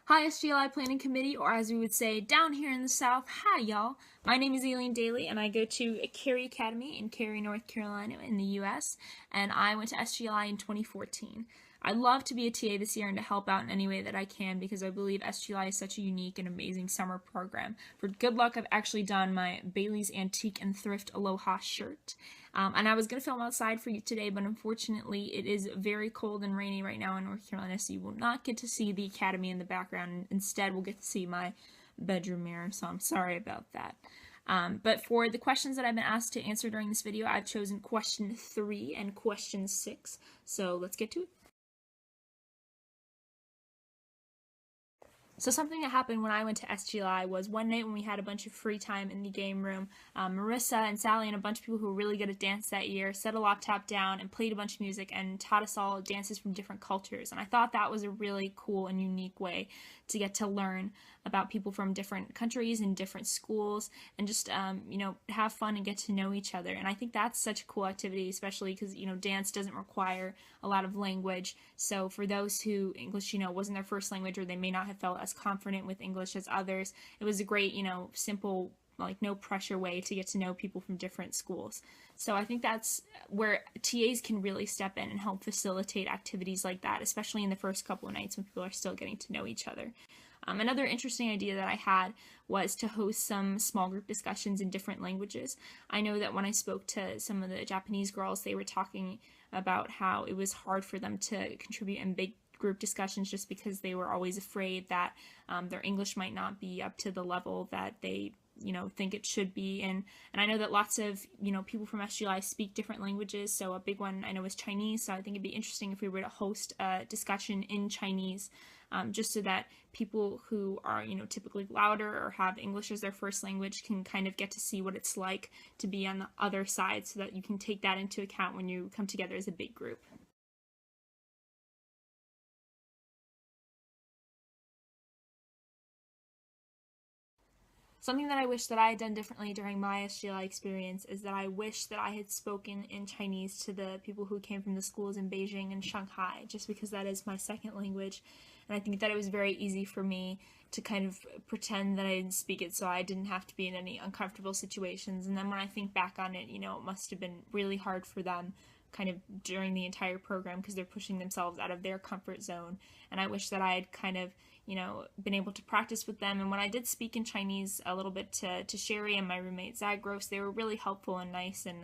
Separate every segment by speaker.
Speaker 1: Hi SGLI Planning Committee, or as we would say down here in the South, hi y'all. My name is Aileen Daly and I go to Cary Academy in Cary, North Carolina in the US, and I went to SGLI in 2014. I'd love to be a TA this year and to help out in any way that I can because I believe SGLI is such a unique and amazing summer program. For good luck, I've actually done my Bailey's Antique and Thrift Aloha shirt. And I was going to film outside for you today, but unfortunately it is very cold and rainy right now in North Carolina, so you will not get to see the academy in the background. Instead, we'll get to see my bedroom mirror, so I'm sorry about that. But for the questions that I've been asked to answer during this video, I've chosen question 3 and question 6, so let's get to it. So something that happened when I went to SGLI was one night when we had a bunch of free time in the game room, Marissa and Sally and a bunch of people who were really good at dance that year set a laptop down and played a bunch of music and taught us all dances from different cultures. And I thought that was a really cool and unique way to get to learn about people from different countries and different schools and just, have fun and get to know each other. And I think that's such a cool activity, especially because, dance doesn't require a lot of language. So for those who English, wasn't their first language, or they may not have felt as confident with English as others, it was a great, simple, no pressure way to get to know people from different schools. So I think that's where TAs can really step in and help facilitate activities like that, especially in the first couple of nights when people are still getting to know each other. Another interesting idea that I had was to host some small group discussions in different languages. I know that when I spoke to some of the Japanese girls, they were talking about how it was hard for them to contribute in big group discussions just because they were always afraid that their English might not be up to the level that they think it should be. And I know that lots of people from SGLI speak different languages, so a big one I know is Chinese, so I think it'd be interesting if we were to host a discussion in Chinese, just so that people who are typically louder or have English as their first language can kind of get to see what it's like to be on the other side, so that you can take that into account when you come together as a big group. Something that I wish that I had done differently during my SGLI experience is that I wish that I had spoken in Chinese to the people who came from the schools in Beijing and Shanghai, just because that is my second language. And I think that it was very easy for me to kind of pretend that I didn't speak it so I didn't have to be in any uncomfortable situations. And then when I think back on it, it must have been really hard for them kind of during the entire program because they're pushing themselves out of their comfort zone. And I wish that I had kind of been able to practice with them. And when I did speak in Chinese a little bit to Sherry and my roommate Zagros, they were really helpful and nice and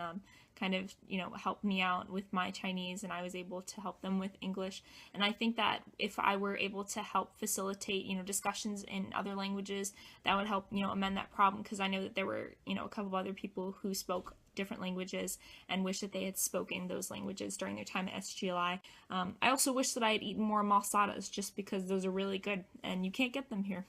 Speaker 1: kind of, helped me out with my Chinese, and I was able to help them with English. And I think that if I were able to help facilitate, discussions in other languages, that would help, amend that problem, because I know that there were, a couple of other people who spoke different languages and wish that they had spoken those languages during their time at SGLI. I also wish that I had eaten more masadas, just because those are really good and you can't get them here.